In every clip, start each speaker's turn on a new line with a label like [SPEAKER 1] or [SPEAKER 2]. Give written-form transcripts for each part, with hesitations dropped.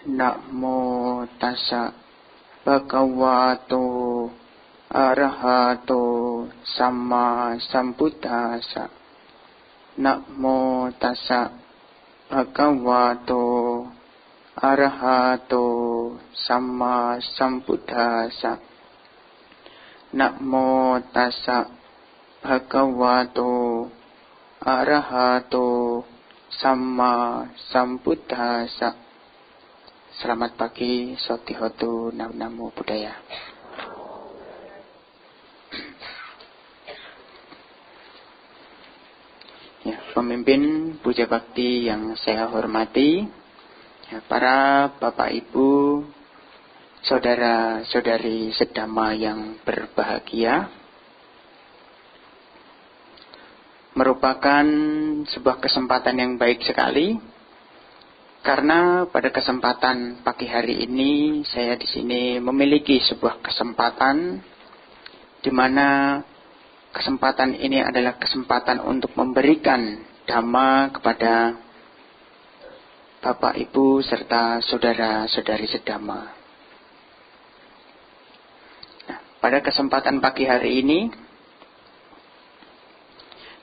[SPEAKER 1] Namo tassa bhagavato arahato samma sambuddhassa. Namo tassa bhagavato arahato samma sambuddhassa. Namo tassa bhagavato arahato samma sambuddhassa. Selamat pagi, Sotihotu Namo Buddhaya. Ya, pemimpin puja bakti yang saya hormati, ya, para bapak ibu, saudara-saudari sedama yang berbahagia, merupakan sebuah kesempatan yang baik sekali. Karena pada kesempatan pagi hari ini saya di sini memiliki sebuah kesempatan di mana kesempatan ini adalah kesempatan untuk memberikan dhamma kepada Bapak Ibu serta saudara-saudari sedama. Nah, pada kesempatan pagi hari ini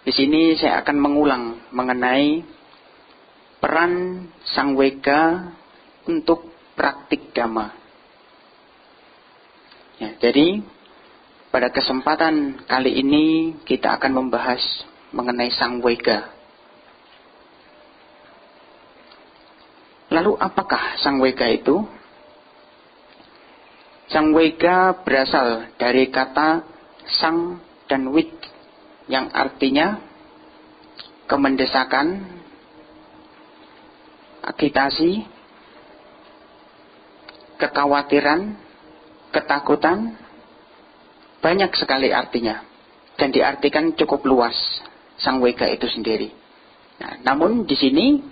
[SPEAKER 1] di sini saya akan mengulang mengenai peran Sangwega untuk praktik dhamma. Ya, jadi pada kesempatan kali ini kita akan membahas mengenai Sangwega. Lalu apakah Sangwega itu? Sangwega berasal dari kata sang dan wit yang artinya kemendesakan, agitasi, kekhawatiran, ketakutan, banyak sekali artinya dan diartikan cukup luas Sangwega itu sendiri. Nah, namun di sini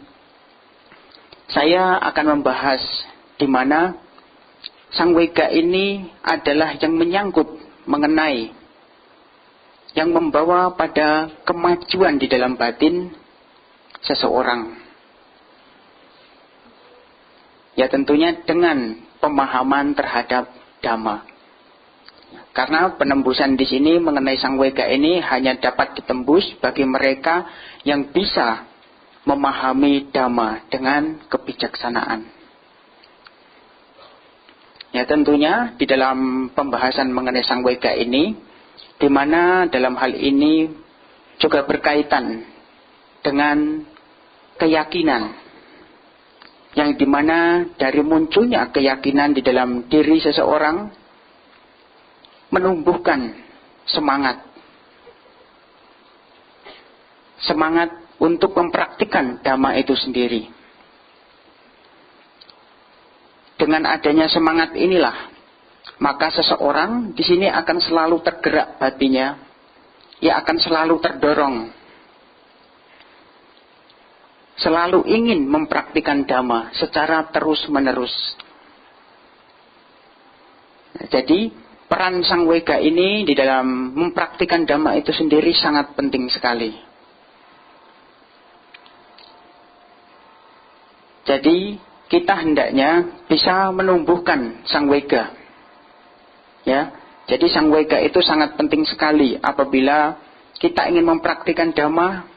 [SPEAKER 1] saya akan membahas di mana Sangwega ini adalah yang menyangkut mengenai yang membawa pada kemajuan di dalam batin seseorang. Ya, tentunya dengan pemahaman terhadap dhamma. Karena penembusan di sini mengenai Sangwega ini hanya dapat ditembus bagi mereka yang bisa memahami dhamma dengan kebijaksanaan. Ya, tentunya di dalam pembahasan mengenai Sangwega ini, di mana dalam hal ini juga berkaitan dengan keyakinan, yang dimana dari munculnya keyakinan di dalam diri seseorang menumbuhkan semangat untuk mempraktikkan dhamma itu sendiri. Dengan adanya semangat inilah, maka seseorang di sini akan selalu tergerak batinnya, ia akan selalu terdorong, selalu ingin mempraktikkan dhamma secara terus-menerus. Jadi peran Sangwega ini di dalam mempraktikkan dhamma itu sendiri sangat penting sekali. Jadi kita hendaknya bisa menumbuhkan Sangwega. Ya, jadi Sangwega itu sangat penting sekali apabila kita ingin mempraktikkan dhamma.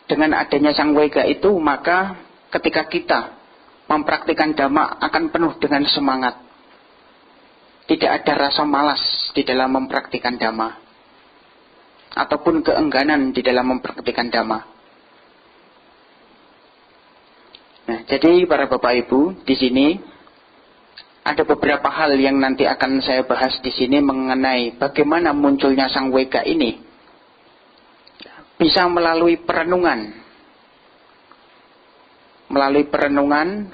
[SPEAKER 1] Dengan adanya Sangwega itu, maka ketika kita mempraktikkan dhamma akan penuh dengan semangat. Tidak ada rasa malas di dalam mempraktikkan dhamma, ataupun keengganan di dalam mempraktikkan dhamma. Nah, jadi para Bapak Ibu, di sini ada beberapa hal yang nanti akan saya bahas di sini mengenai bagaimana munculnya Sangwega ini. Bisa melalui perenungan,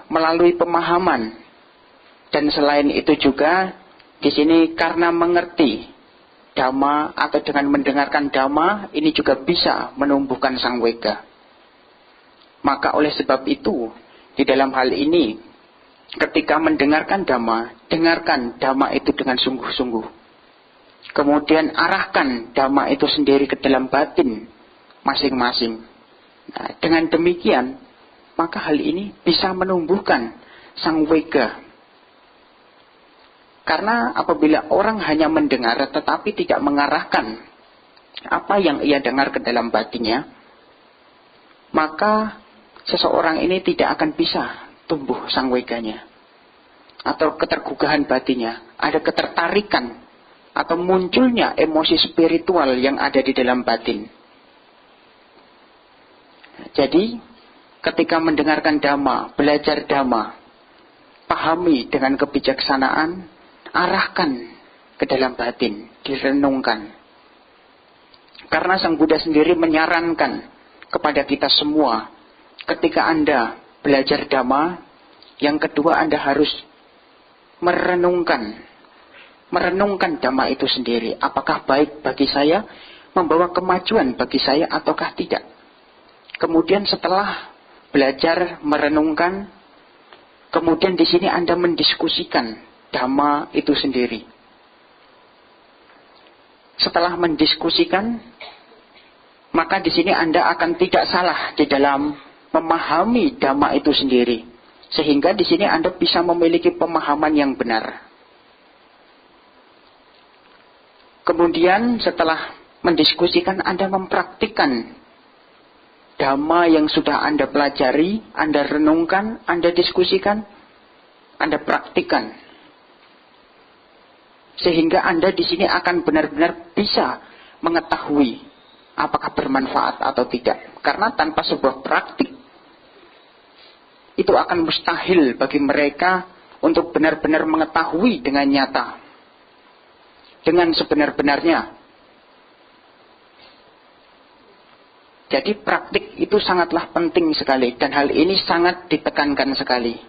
[SPEAKER 1] melalui pemahaman, dan selain itu juga di sini karena mengerti dhamma atau dengan mendengarkan dhamma ini juga bisa menumbuhkan Sangwega. Maka oleh sebab itu di dalam hal ini ketika mendengarkan dhamma, dengarkan dhamma itu dengan sungguh-sungguh. Kemudian arahkan dhamma itu sendiri ke dalam batin masing-masing. Nah, dengan demikian, maka hal ini bisa menumbuhkan sangwega. Karena apabila orang hanya mendengar tetapi tidak mengarahkan apa yang ia dengar ke dalam batinnya, maka seseorang ini tidak akan bisa tumbuh sangweganya atau ketergugahan batinnya, ada ketertarikan atau munculnya emosi spiritual yang ada di dalam batin. Jadi ketika mendengarkan dhamma, belajar dhamma, pahami dengan kebijaksanaan, arahkan ke dalam batin, direnungkan. Karena Sang Buddha sendiri menyarankan kepada kita semua, ketika Anda belajar dhamma, yang kedua Anda harus merenungkan dhamma itu sendiri. Apakah baik bagi saya, membawa kemajuan bagi saya ataukah tidak. Kemudian setelah belajar merenungkan, kemudian di sini Anda mendiskusikan dhamma itu sendiri. Setelah mendiskusikan, maka di sini Anda akan tidak salah di dalam memahami dhamma itu sendiri, sehingga di sini Anda bisa memiliki pemahaman yang benar. Kemudian setelah mendiskusikan, Anda mempraktikkan dhamma yang sudah Anda pelajari, Anda renungkan, Anda diskusikan, Anda praktikkan. Sehingga Anda di sini akan benar-benar bisa mengetahui apakah bermanfaat atau tidak. Karena tanpa sebuah praktik, itu akan mustahil bagi mereka untuk benar-benar mengetahui dengan nyata, dengan sebenar-benarnya. Jadi praktik itu sangatlah penting sekali, dan hal ini sangat ditekankan sekali.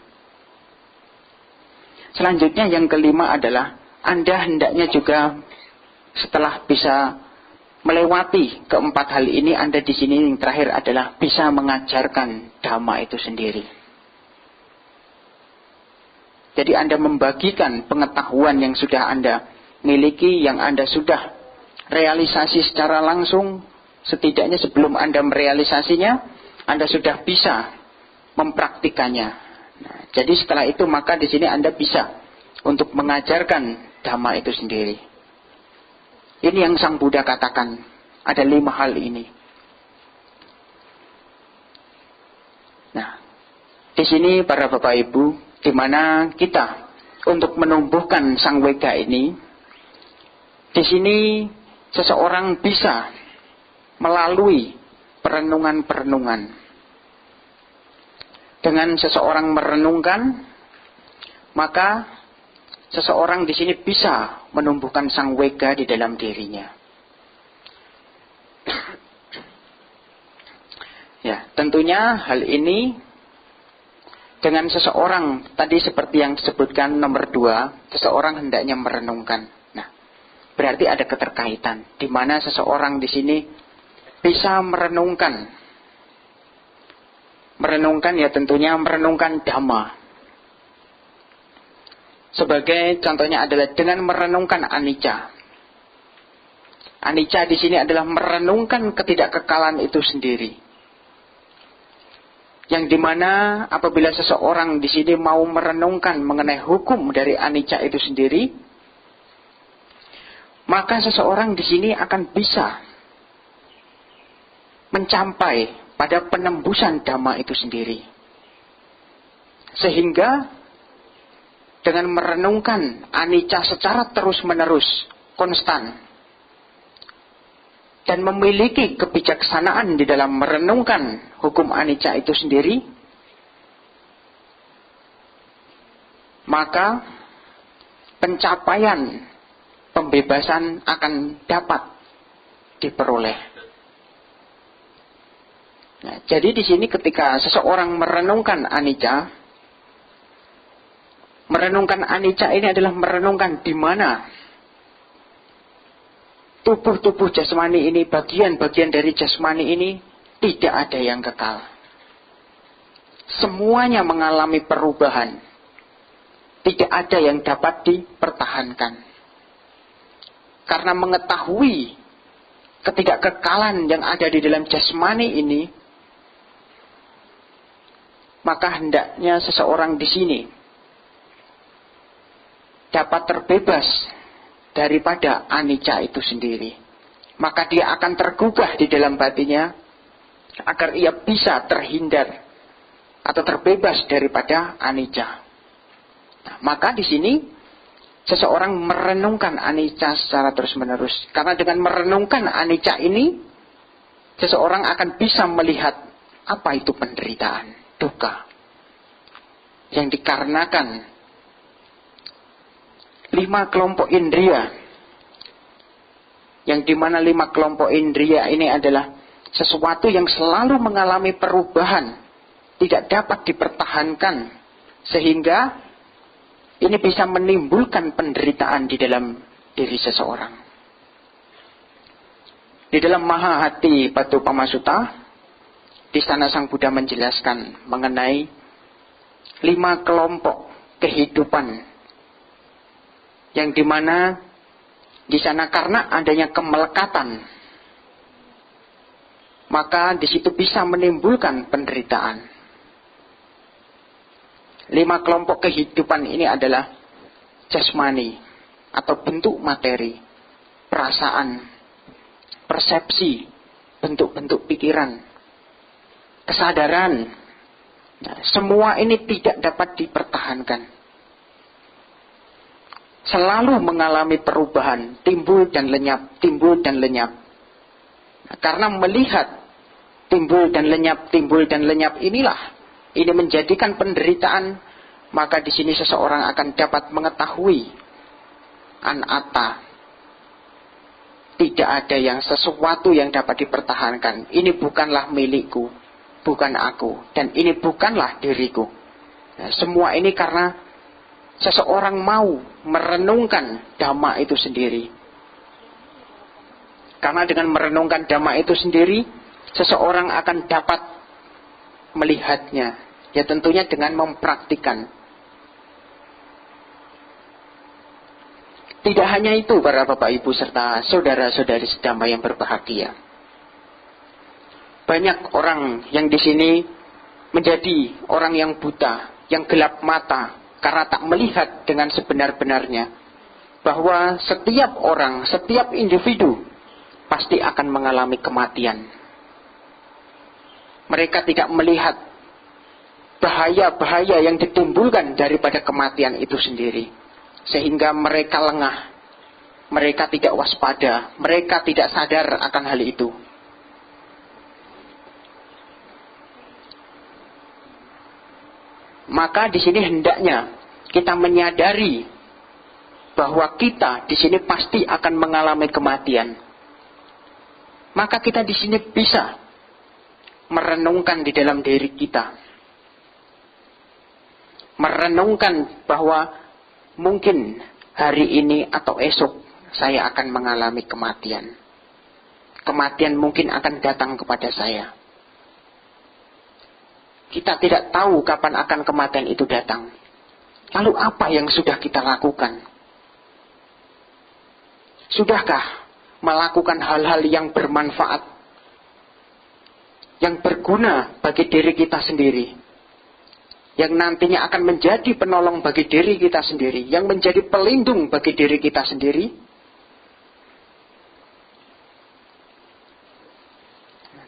[SPEAKER 1] Selanjutnya yang kelima adalah Anda hendaknya juga setelah bisa melewati keempat hal ini, Anda di sini yang terakhir adalah bisa mengajarkan dhamma itu sendiri. Jadi Anda membagikan pengetahuan yang sudah Anda miliki, yang Anda sudah realisasi secara langsung. Setidaknya sebelum Anda merealisasinya, Anda sudah bisa mempraktikannya. Nah, jadi setelah itu maka di sini Anda bisa untuk mengajarkan dhamma itu sendiri. Ini yang Sang Buddha katakan, ada 5 hal ini. Nah, di sini para Bapak Ibu, di mana kita untuk menumbuhkan sangwega ini, di sini seseorang bisa melalui perenungan-perenungan. Dengan seseorang merenungkan, maka seseorang di sini bisa menumbuhkan sangwega di dalam dirinya. Ya, tentunya hal ini dengan seseorang tadi seperti yang disebutkan nomor 2, seseorang hendaknya merenungkan. Nah, berarti ada keterkaitan di mana seseorang di sini bisa merenungkan ya tentunya merenungkan dhamma. Sebagai contohnya adalah dengan merenungkan anicca. Anicca di sini adalah merenungkan ketidakkekalan itu sendiri. Yang dimana apabila seseorang di sini mau merenungkan mengenai hukum dari anicca itu sendiri, maka seseorang di sini akan bisa mencapai pada penembusan dhamma itu sendiri. Sehingga dengan merenungkan anicca secara terus-menerus, konstan, dan memiliki kebijaksanaan di dalam merenungkan hukum anicca itu sendiri, maka pencapaian pembebasan akan dapat diperoleh. Nah, jadi di sini ketika seseorang merenungkan anicca, merenungkan anicca ini adalah merenungkan di mana tubuh-tubuh jasmani ini, bagian-bagian dari jasmani ini tidak ada yang kekal. Semuanya mengalami perubahan. Tidak ada yang dapat dipertahankan. Karena mengetahui ketidakkekalan yang ada di dalam jasmani ini, maka hendaknya seseorang di sini dapat terbebas daripada anicca itu sendiri. Maka dia akan tergugah di dalam batinnya agar ia bisa terhindar atau terbebas daripada anicca. Nah, maka di sini seseorang merenungkan anicca secara terus-menerus. Karena dengan merenungkan anicca ini, seseorang akan bisa melihat apa itu penderitaan, duka, yang dikarenakan 5 kelompok indria, yang dimana 5 kelompok indria ini adalah sesuatu yang selalu mengalami perubahan, tidak dapat dipertahankan, sehingga ini bisa menimbulkan penderitaan di dalam diri seseorang. Di dalam Mahahati Patupama Sutta, di sana Sang Buddha menjelaskan mengenai 5 kelompok kehidupan, yang dimana di sana karena adanya kemelekatan, maka di situ bisa menimbulkan penderitaan. 5 kelompok kehidupan ini adalah jasmani atau bentuk materi, perasaan, persepsi, bentuk-bentuk pikiran, kesadaran. Nah, semua ini tidak dapat dipertahankan. Selalu mengalami perubahan, timbul dan lenyap, timbul dan lenyap. Nah, karena melihat timbul dan lenyap inilah, ini menjadikan penderitaan, maka di sini seseorang akan dapat mengetahui anatta. Tidak ada yang sesuatu yang dapat dipertahankan. Ini bukanlah milikku, bukan aku, dan ini bukanlah diriku. Nah, semua ini karena seseorang mau merenungkan Dhamma itu sendiri. Karena dengan merenungkan Dhamma itu sendiri, seseorang akan dapat melihatnya, ya tentunya dengan mempraktikkan. Tidak hanya itu para Bapak Ibu serta saudara-saudari sedama yang berbahagia. Banyak orang yang di sini menjadi orang yang buta, yang gelap mata karena tak melihat dengan sebenar-benarnya bahwa setiap orang, setiap individu pasti akan mengalami kematian. Mereka tidak melihat bahaya-bahaya yang ditimbulkan daripada kematian itu sendiri. Sehingga mereka lengah. Mereka tidak waspada. Mereka tidak sadar akan hal itu. Maka di sini hendaknya kita menyadari bahwa kita di sini pasti akan mengalami kematian. Maka kita di sini bisa merenungkan di dalam diri kita. Merenungkan bahwa mungkin hari ini atau esok saya akan mengalami kematian. Kematian mungkin akan datang kepada saya. Kita tidak tahu kapan akan kematian itu datang. Lalu apa yang sudah kita lakukan? Sudahkah melakukan hal-hal yang bermanfaat, yang berguna bagi diri kita sendiri, yang nantinya akan menjadi penolong bagi diri kita sendiri, yang menjadi pelindung bagi diri kita sendiri?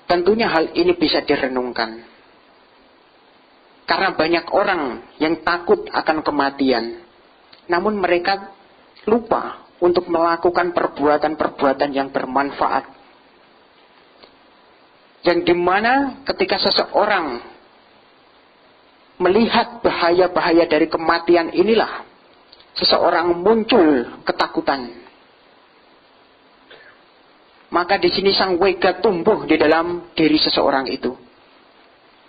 [SPEAKER 1] Tentunya hal ini bisa direnungkan. Karena banyak orang yang takut akan kematian, namun mereka lupa untuk melakukan perbuatan-perbuatan yang bermanfaat. Yang dimana ketika seseorang melihat bahaya-bahaya dari kematian inilah, seseorang muncul ketakutan. Maka di sini sang wega tumbuh di dalam diri seseorang itu.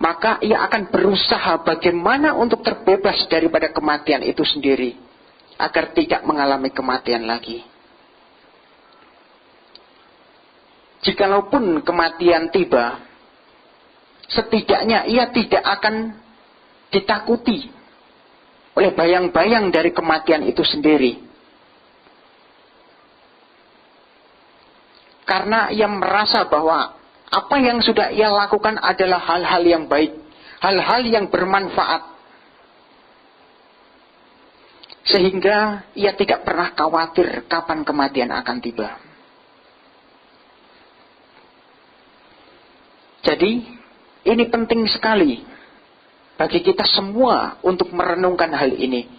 [SPEAKER 1] Maka ia akan berusaha bagaimana untuk terbebas daripada kematian itu sendiri, agar tidak mengalami kematian lagi. Jikalaupun kematian tiba, setidaknya ia tidak akan ditakuti oleh bayang-bayang dari kematian itu sendiri. Karena ia merasa bahwa apa yang sudah ia lakukan adalah hal-hal yang baik, hal-hal yang bermanfaat, sehingga ia tidak pernah khawatir kapan kematian akan tiba. Jadi ini penting sekali bagi kita semua untuk merenungkan hal ini,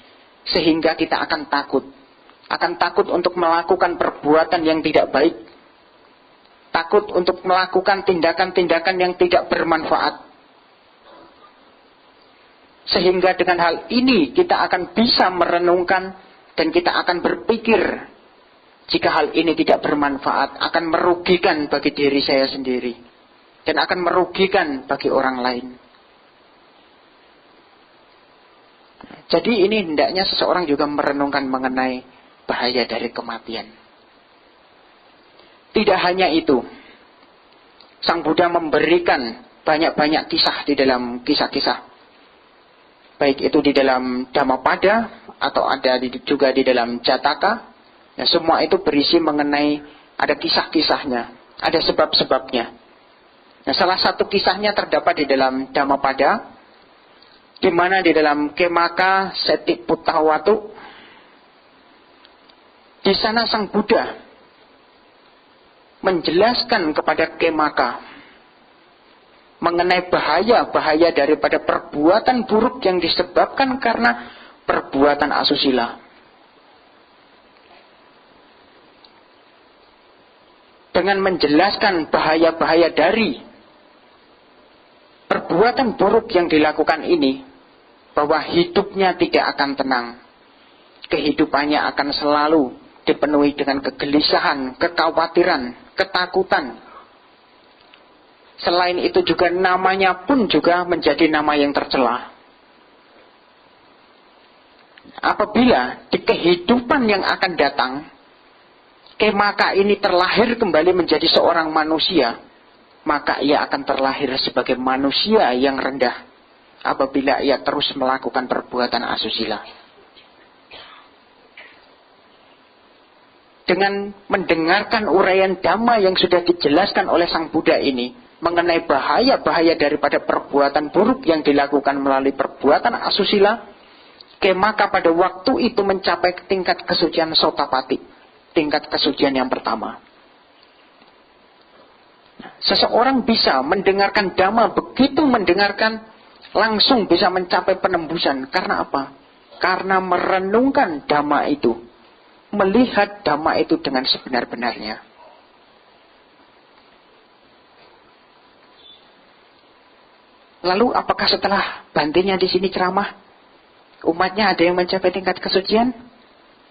[SPEAKER 1] sehingga kita akan takut untuk melakukan perbuatan yang tidak baik, takut untuk melakukan tindakan-tindakan yang tidak bermanfaat. Sehingga dengan hal ini kita akan bisa merenungkan dan kita akan berpikir, jika hal ini tidak bermanfaat akan merugikan bagi diri saya sendiri dan akan merugikan bagi orang lain. Jadi ini hendaknya seseorang juga merenungkan mengenai bahaya dari kematian. Tidak hanya itu, Sang Buddha memberikan banyak-banyak kisah di dalam kisah-kisah, baik itu di dalam Dhammapada atau ada juga di dalam Jataka. Ya, semua itu berisi mengenai ada kisah-kisahnya, ada sebab-sebabnya. Nah, salah satu kisahnya terdapat di dalam Dhammapada, di mana di dalam Kemaka Setiputawatu, di sana Sang Buddha menjelaskan kepada Kemaka mengenai bahaya-bahaya daripada perbuatan buruk yang disebabkan karena perbuatan asusila. Dengan menjelaskan bahaya-bahaya dari perbuatan buruk yang dilakukan ini, bahwa hidupnya tidak akan tenang. Kehidupannya akan selalu dipenuhi dengan kegelisahan, kekhawatiran, ketakutan. Selain itu juga namanya pun juga menjadi nama yang tercela. Apabila di kehidupan yang akan datang, Kemaka ini terlahir kembali menjadi seorang manusia, maka ia akan terlahir sebagai manusia yang rendah apabila ia terus melakukan perbuatan asusila. Dengan mendengarkan uraian Dhamma yang sudah dijelaskan oleh Sang Buddha ini mengenai bahaya-bahaya daripada perbuatan buruk yang dilakukan melalui perbuatan asusila, Kemaka pada waktu itu mencapai tingkat kesucian Sotapati, tingkat kesucian yang pertama. Seseorang bisa mendengarkan Dhamma, begitu mendengarkan langsung bisa mencapai penembusan. Karena apa? Karena merenungkan Dhamma itu, melihat Dhamma itu dengan sebenar-benarnya. Lalu apakah setelah Bantenya di sini ceramah, umatnya ada yang mencapai tingkat kesucian?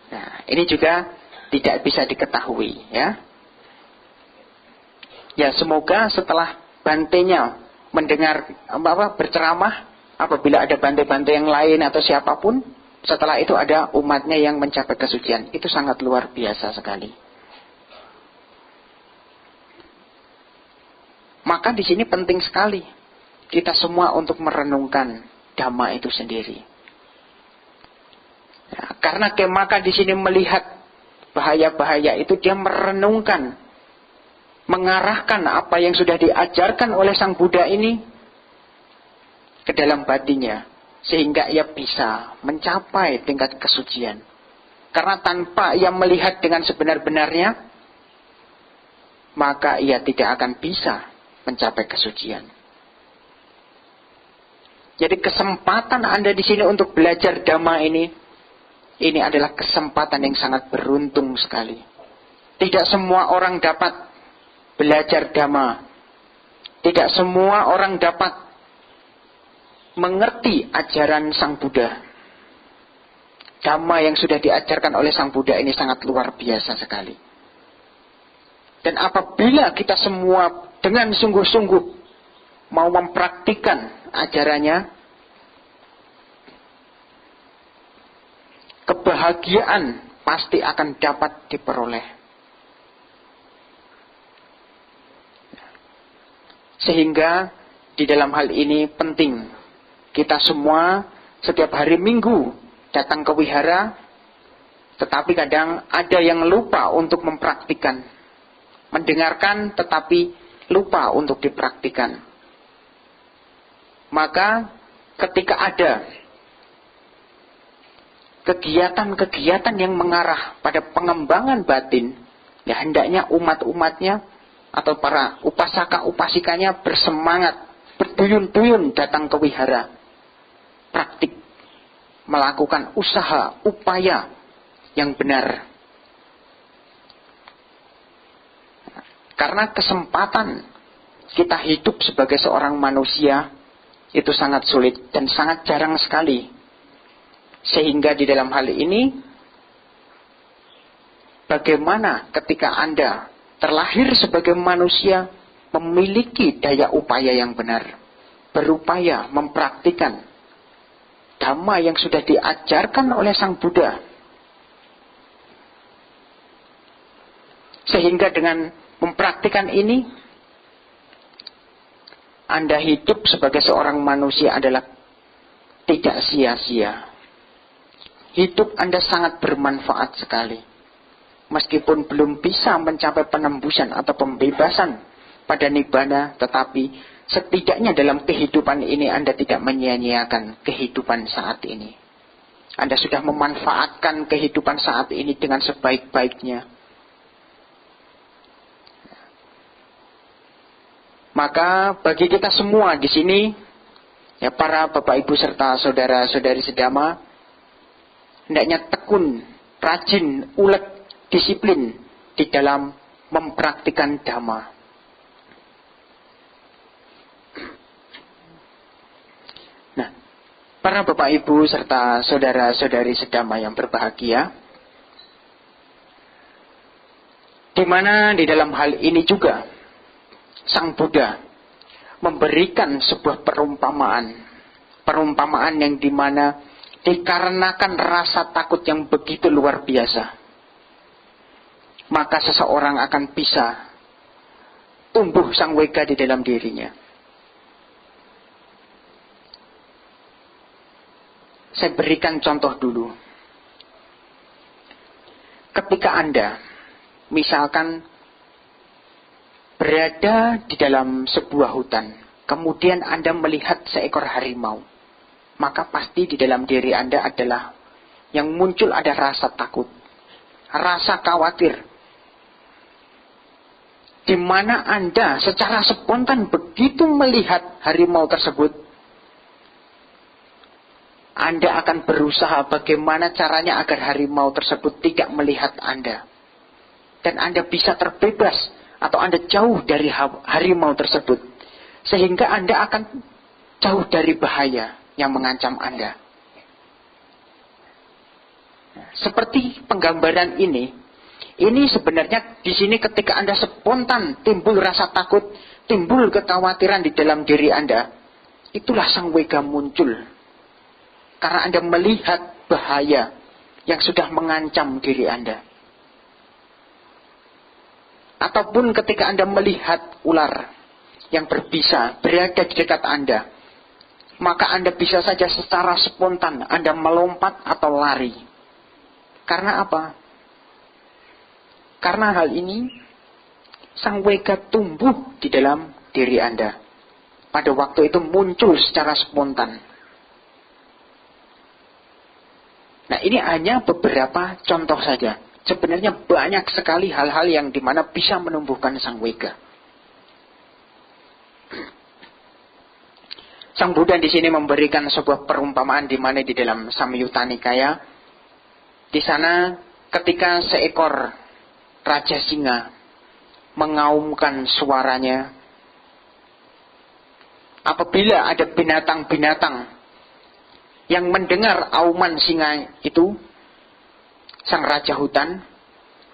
[SPEAKER 1] Nah, ini juga tidak bisa diketahui, ya. Ya, semoga setelah Bantenya mendengar berceramah, apabila ada Bante-Bante yang lain atau siapapun, setelah itu ada umatnya yang mencapai kesucian. Itu sangat luar biasa sekali. Maka di sini penting sekali kita semua untuk merenungkan Dhamma itu sendiri. Ya, karena Kemaka di sini melihat bahaya-bahaya itu, dia merenungkan, mengarahkan apa yang sudah diajarkan oleh Sang Buddha ini ke dalam batinnya, sehingga ia bisa mencapai tingkat kesucian. Karena tanpa ia melihat dengan sebenar-benarnya, maka ia tidak akan bisa mencapai kesucian. Jadi kesempatan Anda di sini untuk belajar Dhamma ini adalah kesempatan yang sangat beruntung sekali. Tidak semua orang dapat belajar Dhamma. Tidak semua orang dapat mengerti ajaran Sang Buddha. Dhamma yang sudah diajarkan oleh Sang Buddha ini sangat luar biasa sekali. Dan apabila kita semua dengan sungguh-sungguh mau mempraktikkan ajarannya, kebahagiaan pasti akan dapat diperoleh. Sehingga di dalam hal ini penting kita semua setiap hari Minggu datang ke wihara, tetapi kadang ada yang lupa untuk mempraktikkan. Mendengarkan tetapi lupa untuk dipraktikkan. Maka ketika ada kegiatan-kegiatan yang mengarah pada pengembangan batin, ya hendaknya umat-umatnya atau para upasaka-upasikanya bersemangat, berduyun-duyun datang ke wihara, praktik, melakukan usaha, upaya yang benar. Karena kesempatan kita hidup sebagai seorang manusia itu sangat sulit dan sangat jarang sekali. Sehingga di dalam hal ini, bagaimana ketika Anda terlahir sebagai manusia memiliki daya upaya yang benar, berupaya mempraktikkan dhamma yang sudah diajarkan oleh Sang Buddha. Sehingga dengan mempraktikkan ini, Anda hidup sebagai seorang manusia adalah tidak sia-sia. Hidup Anda sangat bermanfaat sekali. Meskipun belum bisa mencapai penembusan atau pembebasan pada nibbana, tetapi setidaknya dalam kehidupan ini Anda tidak menyia-nyiakan kehidupan saat ini. Anda sudah memanfaatkan kehidupan saat ini dengan sebaik-baiknya. Maka bagi kita semua di sini, ya para Bapak Ibu serta saudara-saudari sedama, hendaknya tekun, rajin, ulet, disiplin di dalam mempraktikkan dhamma. Nah, para Bapak Ibu serta saudara-saudari sedama yang berbahagia, di mana di dalam hal ini juga Sang Buddha memberikan sebuah perumpamaan yang dimana dikarenakan rasa takut yang begitu luar biasa, maka seseorang akan bisa tumbuh sangwega di dalam dirinya. Saya berikan contoh dulu. Ketika Anda misalkan berada di dalam sebuah hutan, kemudian Anda melihat seekor harimau, maka pasti di dalam diri Anda adalah yang muncul ada rasa takut, rasa khawatir, di mana Anda secara spontan begitu melihat harimau tersebut, Anda akan berusaha bagaimana caranya agar harimau tersebut tidak melihat Anda, dan Anda bisa terbebas atau Anda jauh dari harimau tersebut, sehingga Anda akan jauh dari bahaya yang mengancam Anda. Seperti penggambaran ini sebenarnya di sini ketika Anda spontan timbul rasa takut, timbul kekhawatiran di dalam diri Anda, itulah sangwega muncul. Karena Anda melihat bahaya yang sudah mengancam diri Anda. Ataupun ketika Anda melihat ular yang berbisa berada di dekat Anda, maka Anda bisa saja secara spontan Anda melompat atau lari. Karena apa? Karena hal ini sangwega tumbuh di dalam diri Anda. Pada waktu itu muncul secara spontan. Nah, ini hanya beberapa contoh saja. Sebenarnya banyak sekali hal-hal yang dimana bisa menumbuhkan sangwega. Sang Buddha di sini memberikan sebuah perumpamaan di mana di dalam Samyutta Nikaya, di sana ketika seekor raja singa mengaumkan suaranya, apabila ada binatang-binatang yang mendengar auman singa itu, sang raja hutan,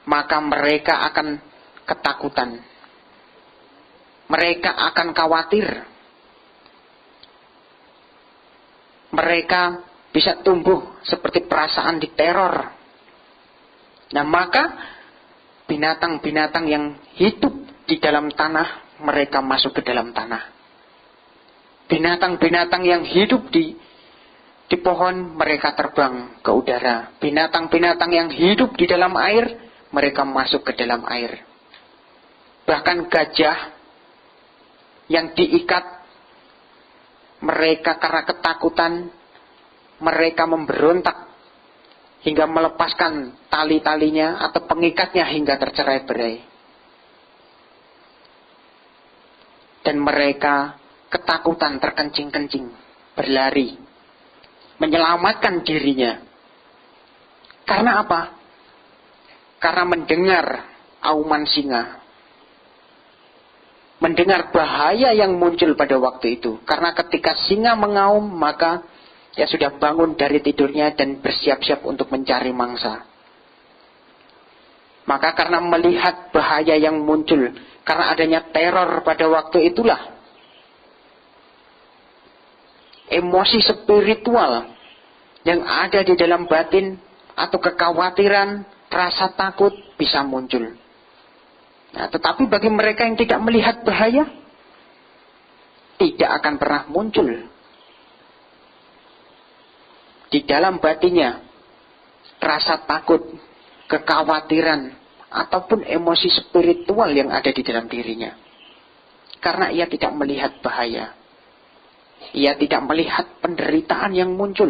[SPEAKER 1] maka mereka akan ketakutan. Mereka akan khawatir. Mereka bisa tumbuh seperti perasaan diteror. Nah, maka binatang-binatang yang hidup di dalam tanah, mereka masuk ke dalam tanah. Binatang-binatang yang hidup di pohon, mereka terbang ke udara. Binatang-binatang yang hidup di dalam air, mereka masuk ke dalam air. Bahkan gajah yang diikat Mereka karena ketakutan, mereka memberontak hingga melepaskan tali-talinya atau pengikatnya hingga tercerai-berai. Dan mereka ketakutan terkencing-kencing, berlari, menyelamatkan dirinya. Karena apa? Karena mendengar auman singa. Mendengar bahaya yang muncul pada waktu itu. Karena ketika singa mengaum, maka dia sudah bangun dari tidurnya dan bersiap-siap untuk mencari mangsa. Maka karena melihat bahaya yang muncul, karena adanya teror pada waktu itulah, emosi spiritual yang ada di dalam batin atau kekhawatiran, rasa takut bisa muncul. Nah, tetapi bagi mereka yang tidak melihat bahaya, tidak akan pernah muncul di dalam batinnya rasa takut, kekhawatiran, ataupun emosi spiritual yang ada di dalam dirinya. Karena ia tidak melihat bahaya. Ia tidak melihat penderitaan yang muncul.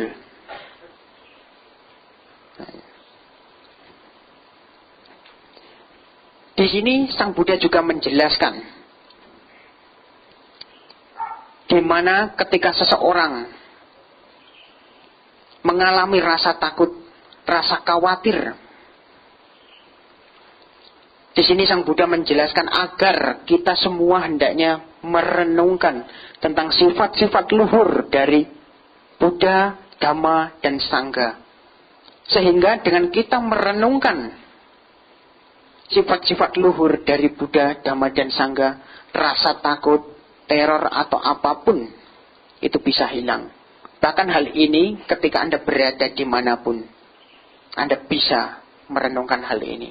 [SPEAKER 1] Di sini Sang Buddha juga menjelaskan di mana ketika seseorang mengalami rasa takut, rasa khawatir. Di sini Sang Buddha menjelaskan agar kita semua hendaknya merenungkan tentang sifat-sifat luhur dari Buddha, Dhamma, dan Sangha. Sehingga dengan kita merenungkan sifat-sifat luhur dari Buddha, Dhamma, dan Sangha, rasa takut, teror, atau apapun itu bisa hilang. Bahkan hal ini ketika Anda berada dimanapun, Anda bisa merenungkan hal ini.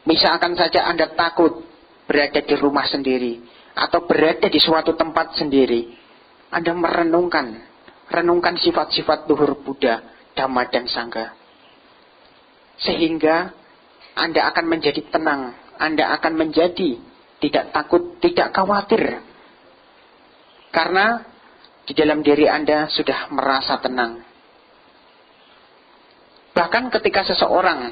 [SPEAKER 1] Misalkan saja Anda takut berada di rumah sendiri, atau berada di suatu tempat sendiri, Anda renungkan sifat-sifat luhur Buddha, Dhamma, dan Sangha. Sehingga Anda akan menjadi tenang, Anda akan menjadi tidak takut, tidak khawatir. Karena di dalam diri Anda sudah merasa tenang. Bahkan ketika seseorang,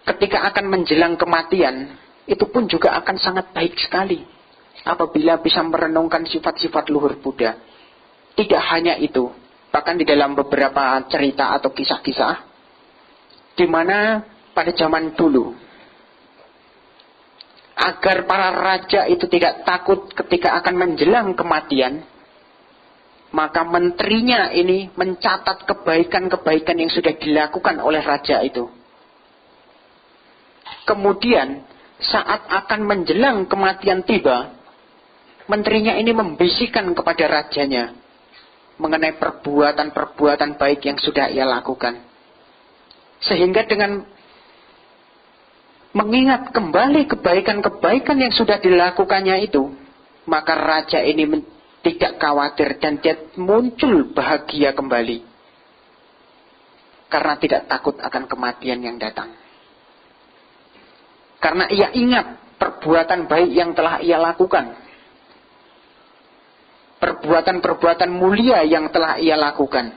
[SPEAKER 1] ketika akan menjelang kematian, itu pun juga akan sangat baik sekali apabila bisa merenungkan sifat-sifat luhur Buddha. Tidak hanya itu, bahkan di dalam beberapa cerita atau kisah-kisah, di mana pada zaman dulu, agar para raja itu tidak takut ketika akan menjelang kematian, maka menterinya ini mencatat kebaikan-kebaikan yang sudah dilakukan oleh raja itu. Kemudian saat akan menjelang kematian tiba, menterinya ini membisikkan kepada rajanya mengenai perbuatan-perbuatan baik yang sudah ia lakukan. Sehingga dengan mengingat kembali kebaikan-kebaikan yang sudah dilakukannya itu, maka raja ini tidak khawatir dan dia muncul bahagia kembali. Karena tidak takut akan kematian yang datang. Karena ia ingat perbuatan baik yang telah ia lakukan. Perbuatan-perbuatan mulia yang telah ia lakukan.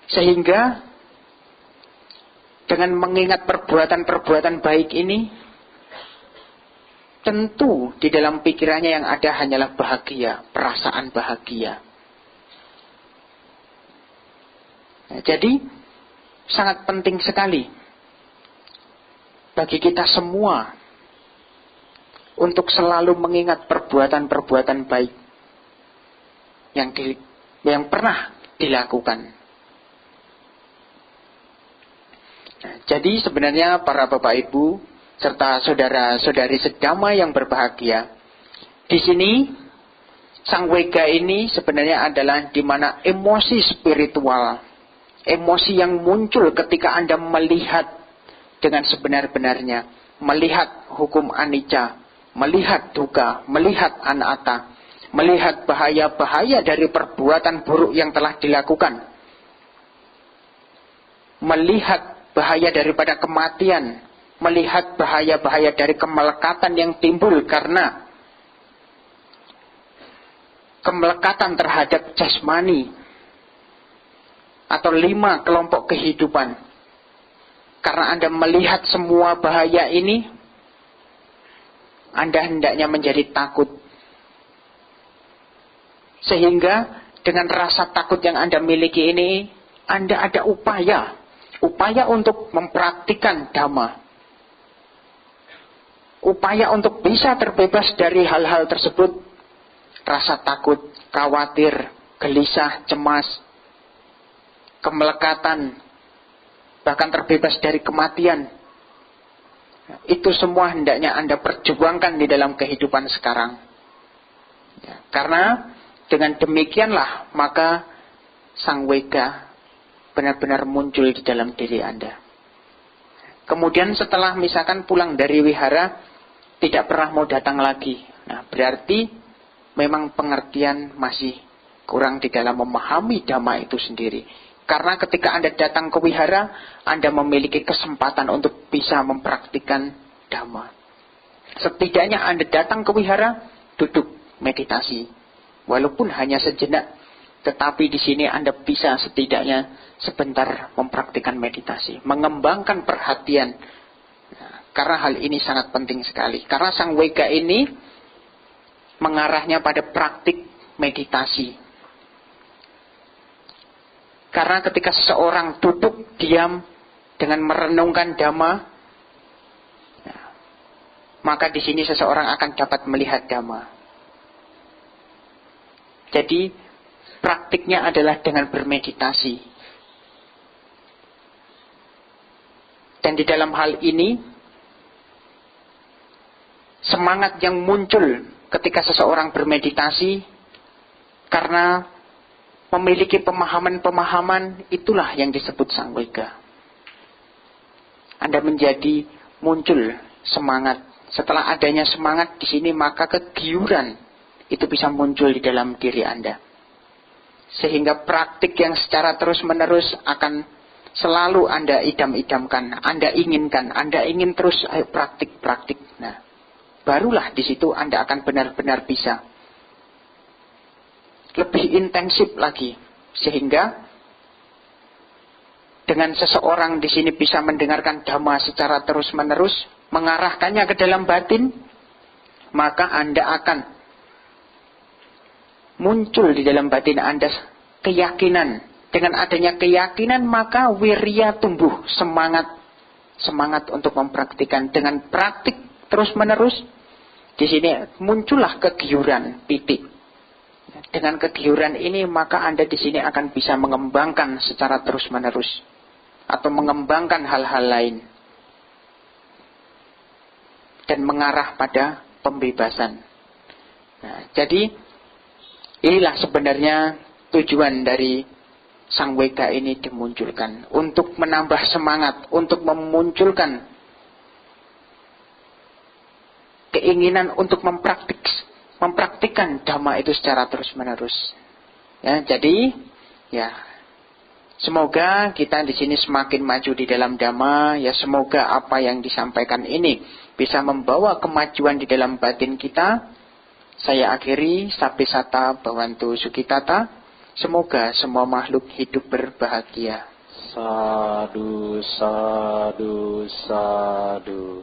[SPEAKER 1] Sehingga dengan mengingat perbuatan-perbuatan baik ini, tentu di dalam pikirannya yang ada hanyalah bahagia, perasaan bahagia. Nah, jadi sangat penting sekali bagi kita semua untuk selalu mengingat perbuatan-perbuatan baik yang pernah dilakukan. Nah, jadi sebenarnya para Bapak Ibu serta saudara-saudari sedama yang berbahagia, di sini Sang Wega ini sebenarnya adalah di mana emosi spiritual, emosi yang muncul ketika Anda melihat dengan sebenar-benarnya, melihat hukum anicca, melihat dukkha, melihat anatta, melihat bahaya-bahaya dari perbuatan buruk yang telah dilakukan, melihat bahaya daripada kematian, melihat bahaya-bahaya dari kemelekatan yang timbul karena kemelekatan terhadap jasmani, atau 5 kelompok kehidupan. Karena Anda melihat semua bahaya ini, Anda hendaknya menjadi takut. Sehingga dengan rasa takut yang Anda miliki ini, Anda ada upaya untuk mempraktikkan Dhamma. Upaya untuk bisa terbebas dari hal-hal tersebut. Rasa takut, khawatir, gelisah, cemas, kemelekatan, bahkan terbebas dari kematian. Itu semua hendaknya Anda perjuangkan di dalam kehidupan sekarang. Karena dengan demikianlah maka Sangwega benar-benar muncul di dalam diri Anda. Kemudian setelah misalkan pulang dari wihara, tidak pernah mau datang lagi. Nah, berarti memang pengertian masih kurang di dalam memahami Dhamma itu sendiri. Karena ketika Anda datang ke wihara, Anda memiliki kesempatan untuk bisa mempraktikkan Dhamma. Setidaknya Anda datang ke wihara, duduk meditasi. Walaupun hanya sejenak, tetapi di sini Anda bisa setidaknya sebentar mempraktikkan meditasi, mengembangkan perhatian. Nah, karena hal ini sangat penting sekali. Karena Sangwega ini mengarahnya pada praktik meditasi. Karena ketika seseorang duduk diam dengan merenungkan Dhamma, maka di sini seseorang akan dapat melihat Dhamma. Jadi praktiknya adalah dengan bermeditasi. Dan di dalam hal ini, semangat yang muncul ketika seseorang bermeditasi karena memiliki pemahaman-pemahaman, itulah yang disebut Sangwega. Anda menjadi muncul semangat. Setelah adanya semangat di sini, maka kegiuran itu bisa muncul di dalam diri Anda. Sehingga praktik yang secara terus-menerus akan selalu Anda idam-idamkan, Anda inginkan, Anda ingin terus praktik. Nah, barulah di situ Anda akan benar-benar bisa lebih intensif lagi, sehingga dengan seseorang di sini bisa mendengarkan Dhamma secara terus-menerus, mengarahkannya ke dalam batin, maka Anda akan muncul di dalam batin Anda keyakinan. Dengan adanya keyakinan, maka wirya tumbuh, semangat untuk mempraktikkan. Dengan praktik terus-menerus, di sini muncullah kegiuran, titik. Dengan kegiuran ini, maka Anda di sini akan bisa mengembangkan secara terus-menerus atau mengembangkan hal-hal lain dan mengarah pada pembebasan. Nah, jadi inilah sebenarnya tujuan dari Sangwega ini dimunculkan, untuk menambah semangat, untuk memunculkan keinginan untuk mempraktikkan Dhamma itu secara terus-menerus. Ya, jadi semoga kita di sini semakin maju di dalam Dhamma. Ya, semoga apa yang disampaikan ini bisa membawa kemajuan di dalam batin kita. Saya akhiri, Sabbisata Bhavantu Sukhitata. Semoga semua makhluk hidup berbahagia.
[SPEAKER 2] Sadu, sadu, sadu.